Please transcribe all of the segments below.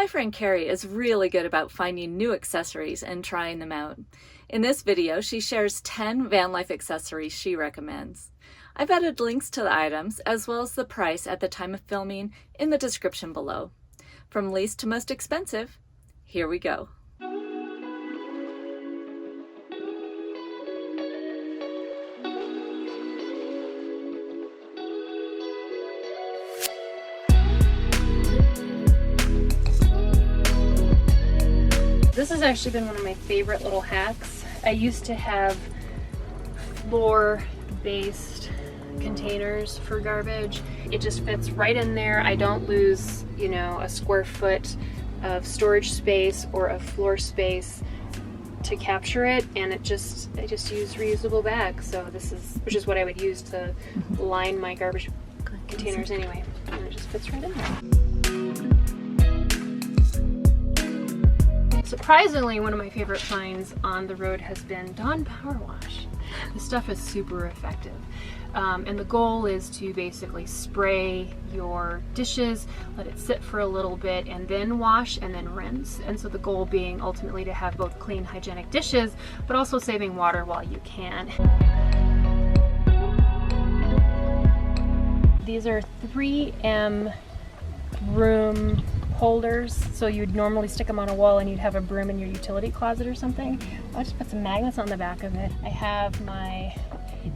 friend Keri is really good about finding new accessories and trying them out. In this video, she shares 10 van life accessories she recommends. I've added links to the items as well as the price at the time of filming in the description below. From least to most expensive, here we go. This has actually been one of my favorite little hacks. I used to have floor-based containers for garbage. It just fits right in there. I don't lose, you know, a square foot of storage space or of floor space to capture it, and I just use reusable bags. So which is what I would use to line my garbage containers anyway, and it just fits right in there. Surprisingly, one of my favorite finds on the road has been Dawn Powerwash. This stuff is super effective. And the goal is to basically spray your dishes, let it sit for a little bit, and then wash and then rinse. And so the goal being ultimately to have both clean, hygienic dishes, but also saving water while you can. These are 3M broom holders, so you'd normally stick them on a wall and you'd have a broom in your utility closet or something. I'll just put some magnets on the back of it. I have my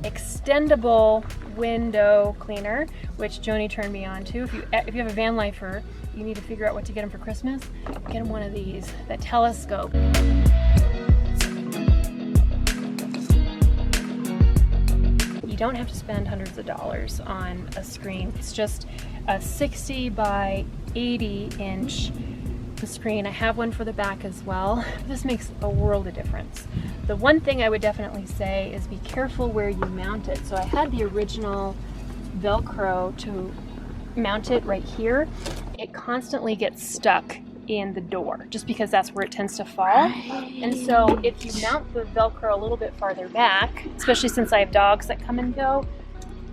extendable window cleaner, which Joni turned me on to. If you have a van lifer, you need to figure out what to get him for Christmas. Get him one of these, that telescope. You don't have to spend hundreds of dollars on a screen. It's just a 60 by 80 inch screen. I have one for the back as well. This makes a world of difference. The one thing I would definitely say is be careful where you mount it. So I had the original Velcro to mount it right here. It constantly gets stuck in the door just because that's where it tends to fall. And so if you mount the Velcro a little bit farther back, especially since I have dogs that come and go,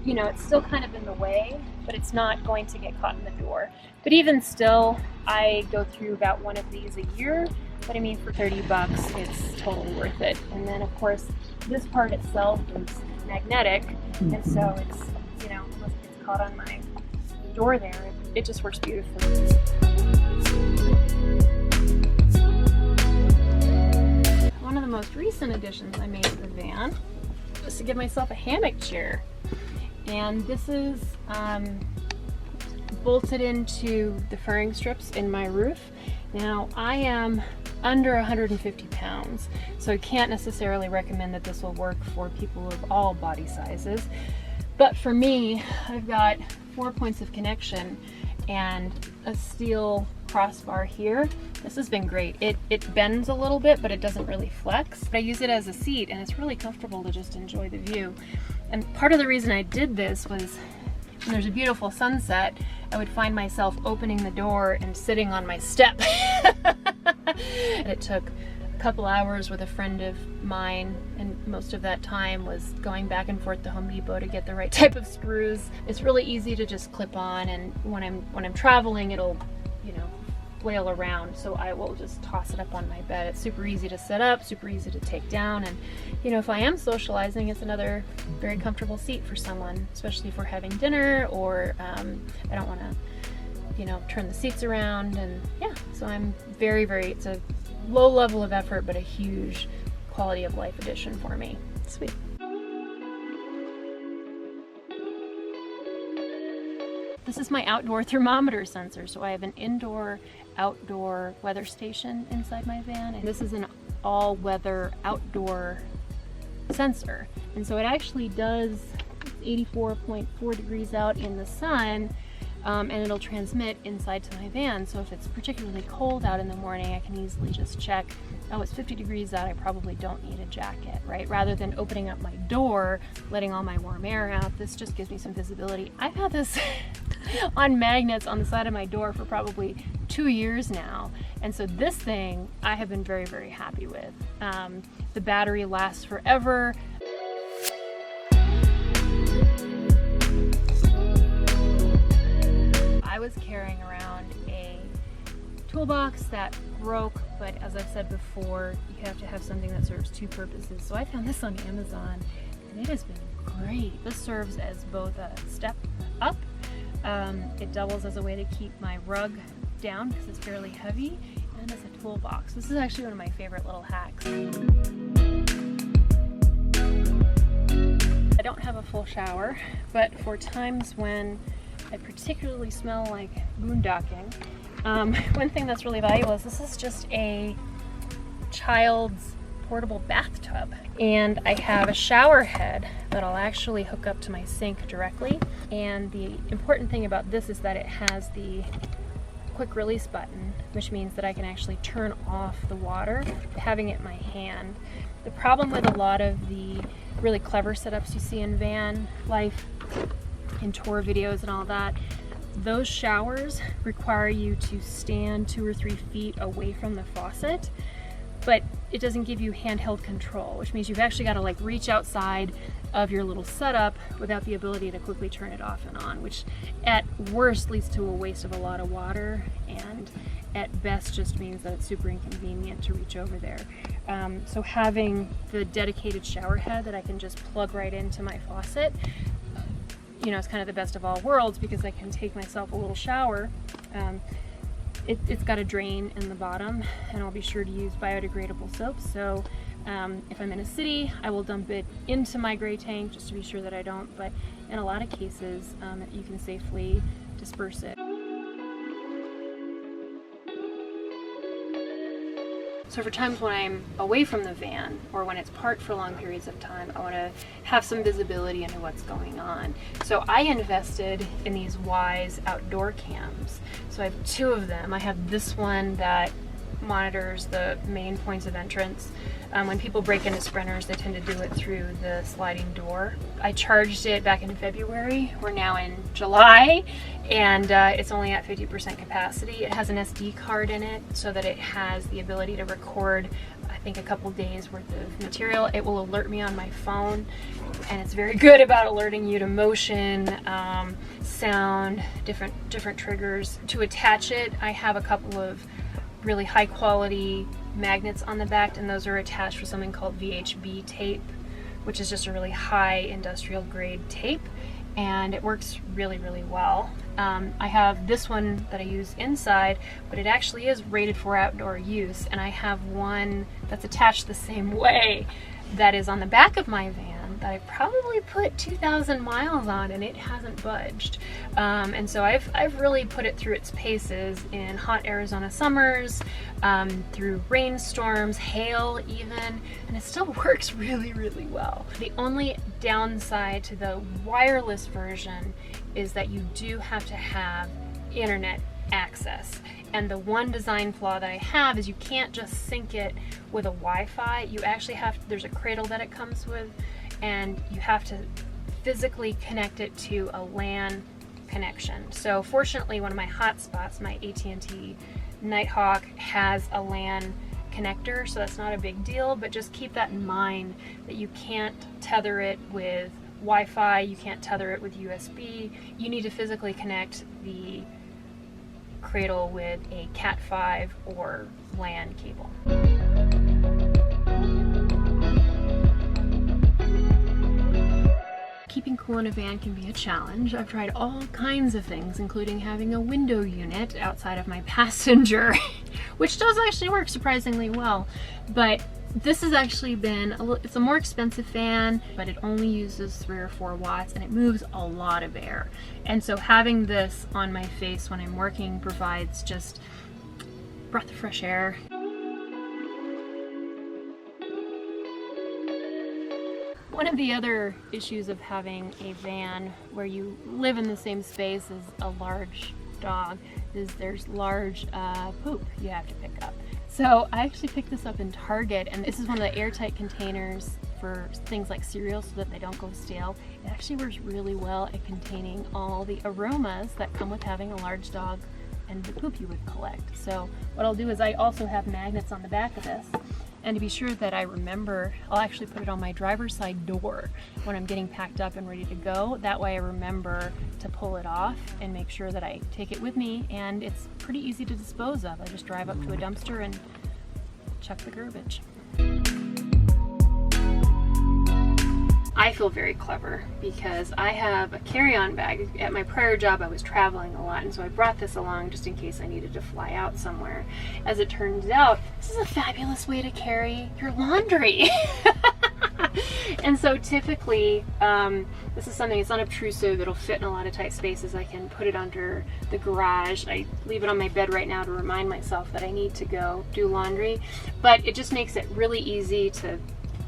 you know, it's still kind of in the way, but it's not going to get caught in the door. But even still, I go through about one of these a year, but I mean, for 30 bucks, it's totally worth it. And then of course, this part itself is magnetic, and so it's, you know, unless it gets caught on my door there, it just works beautifully. One of the most recent additions I made to the van was to give myself a hammock chair. And this is bolted into the furring strips in my roof. Now, I am under 150 pounds, so I can't necessarily recommend that this will work for people of all body sizes. But for me, I've got 4 points of connection and a steel crossbar here. This has been great. It bends a little bit, but it doesn't really flex. But I use it as a seat, and it's really comfortable to just enjoy the view. And part of the reason I did this was when there's a beautiful sunset, I would find myself opening the door and sitting on my step. And it took a couple hours with a friend of mine, and most of that time was going back and forth to Home Depot to get the right type of screws. It's really easy to just clip on, and when I'm traveling, it'll, you know, flail around, so I will just toss it up on my bed. It's super easy to set up, super easy to take down, and you know, if I am socializing, it's another very comfortable seat for someone, especially if we're having dinner, or I don't want to, you know, turn the seats around. And yeah, so I'm it's a low level of effort, but a huge quality of life addition for me. Sweet. This is my outdoor thermometer sensor. So I have an indoor, outdoor weather station inside my van. And this is an all-weather outdoor sensor. And so it actually does 84.4 degrees out in the sun, and it'll transmit inside to my van. So if it's particularly cold out in the morning, I can easily just check, oh, it's 50 degrees out, I probably don't need a jacket, right? Rather than opening up my door, letting all my warm air out, this just gives me some visibility. I've had this on magnets on the side of my door for probably 2 years now. And so this thing I have been very, very happy with. The battery lasts forever. I was carrying around a toolbox that broke, but as I've said before, you have to have something that serves two purposes. So I found this on Amazon and it has been great. This serves as both a step up. It doubles as a way to keep my rug down because it's fairly heavy, and as a toolbox. This is actually one of my favorite little hacks. I don't have a full shower, but for times when I particularly smell like boondocking, one thing that's really valuable is this is just a child's portable bathtub, and I have a shower head that I'll actually hook up to my sink directly. And the important thing about this is that it has the quick release button, which means that I can actually turn off the water having it in my hand. The problem with a lot of the really clever setups you see in van life, in tour videos and all that, those showers require you to stand 2 or 3 feet away from the faucet, but it doesn't give you handheld control, which means you've actually got to like reach outside of your little setup without the ability to quickly turn it off and on, which at worst leads to a waste of a lot of water, and at best just means that it's super inconvenient to reach over there. So having the dedicated shower head that I can just plug right into my faucet, you know, it's kind of the best of all worlds because I can take myself a little shower. It's got a drain in the bottom, and I'll be sure to use biodegradable soap. So if I'm in a city, I will dump it into my gray tank just to be sure that I don't, but in a lot of cases, you can safely disperse it. So for times when I'm away from the van or when it's parked for long periods of time, I want to have some visibility into what's going on. So I invested in these WYZE outdoor cams. So I have 2 of them. I have this one that monitors the main points of entrance. When people break into sprinters, they tend to do it through the sliding door. I charged it back in February. We're now in July, and it's only at 50% capacity. It has an SD card in it so that it has the ability to record, I think, a couple days worth of material. It will alert me on my phone, and it's very good about alerting you to motion, sound, different triggers. To attach it, I have a couple of really high quality magnets on the back, and those are attached with something called VHB tape, which is just a really high industrial grade tape, and it works really well. I have this one that I use inside, but it actually is rated for outdoor use, and I have one that's attached the same way that is on the back of my van that I probably put 2,000 miles on, and it hasn't budged. And so I've really put it through its paces in hot Arizona summers, through rainstorms, hail even, and it still works really well. The only downside to the wireless version is that you do have to have internet access. And the one design flaw that I have is you can't just sync it with a Wi-Fi. You actually have, there's a cradle that it comes with, and you have to physically connect it to a LAN connection. So fortunately, one of my hotspots, my AT&T Nighthawk, has a LAN connector, so that's not a big deal, but just keep that in mind that you can't tether it with Wi-Fi, you can't tether it with USB. You need to physically connect the cradle with a Cat5 or LAN cable. Keeping cool in a van can be a challenge. I've tried all kinds of things, including having a window unit outside of my passenger, which does actually work surprisingly well. But this has actually been, it's a more expensive fan, but it only uses 3 or 4 watts and it moves a lot of air. And so having this on my face when I'm working provides just a breath of fresh air. One of the other issues of having a van where you live in the same space as a large dog is there's large poop you have to pick up. So I actually picked this up in Target, and this is one of the airtight containers for things like cereal so that they don't go stale. It actually works really well at containing all the aromas that come with having a large dog and the poop you would collect. So what I'll do is I also have magnets on the back of this, And to be sure that I remember, I'll actually put it on my driver's side door when I'm getting packed up and ready to go. That way I remember to pull it off and make sure that I take it with me, and it's pretty easy to dispose of. I just drive up to a dumpster and chuck the garbage. I feel very clever because I have a carry-on bag. At my prior job I was traveling a lot, and so I brought this along just in case I needed to fly out somewhere. As it turns out, this is a fabulous way to carry your laundry. And so typically, this is something that's unobtrusive, it'll fit in a lot of tight spaces. I can put it under the garage. I leave it on my bed right now to remind myself that I need to go do laundry, but it just makes it really easy to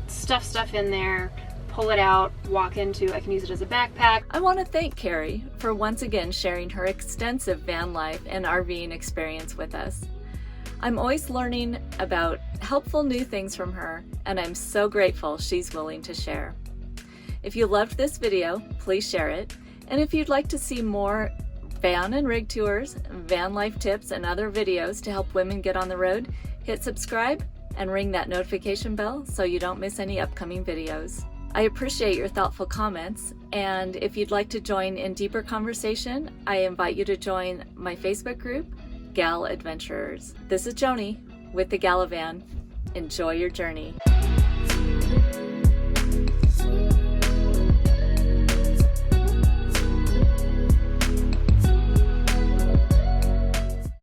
stuff stuff in there, pull it out, walk into. I can use it as a backpack. I want to thank Keri for once again sharing her extensive van life and RVing experience with us. I'm always learning about helpful new things from her, and I'm so grateful she's willing to share. If you loved this video, please share it. And if you'd like to see more van and rig tours, van life tips, and other videos to help women get on the road, hit subscribe and ring that notification bell so you don't miss any upcoming videos. I appreciate your thoughtful comments, and if you'd like to join in deeper conversation, I invite you to join my Facebook group, Gal Adventurers. This is Joni with The Galavan. Enjoy your journey.